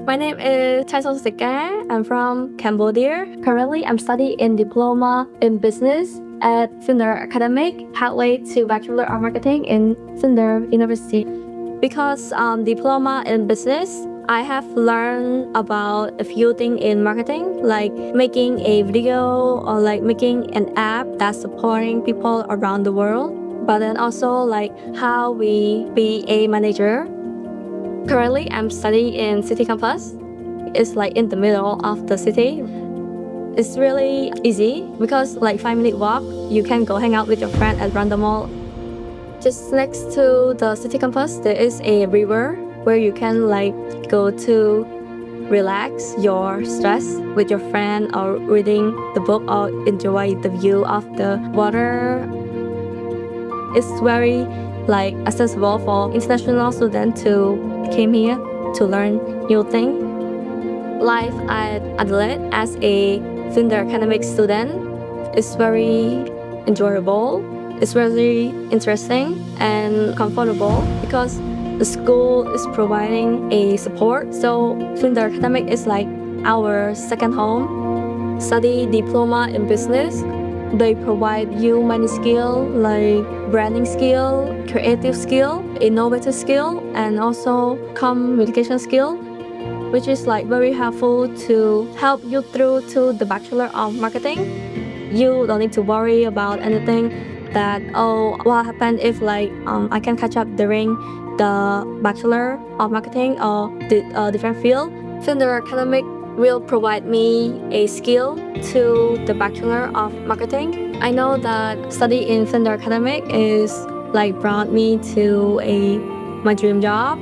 My name is Sokseka. I'm from Cambodia. Currently, I'm studying in Diploma in Business at Flinders Academy, halfway to Bachelor of Marketing in Flinders University. Because Diploma in Business, I have learned about a few things in marketing, like making a video or like making an app that's supporting people around the world. But then also like how we be a manager. Currently, I'm studying in City Campus. It's like in the middle of the city. It's really easy because like 5-minute walk, you can go hang out with your friend at random mall. Just next to the City Campus, there is a river where you can like go to relax your stress with your friend or reading the book or enjoy the view of the water. It's very like accessible for international students to came here to learn new things. Life at Adelaide as a Flinders academic student is very enjoyable. It's very interesting and comfortable because the school is providing a support. So Flinders Academic is like our second home. Study Diploma in Business. They provide you many skills like branding skill, creative skill, innovative skill, and also communication skill, which is like very helpful to help you through to the Bachelor of Marketing. You don't need to worry about anything that, what happened if like I can catch up during the Bachelor of Marketing or the different field. Flinders Academic will provide me a skill to the Bachelor of Marketing. I know that study in Flinders Academic is like brought me to my dream job.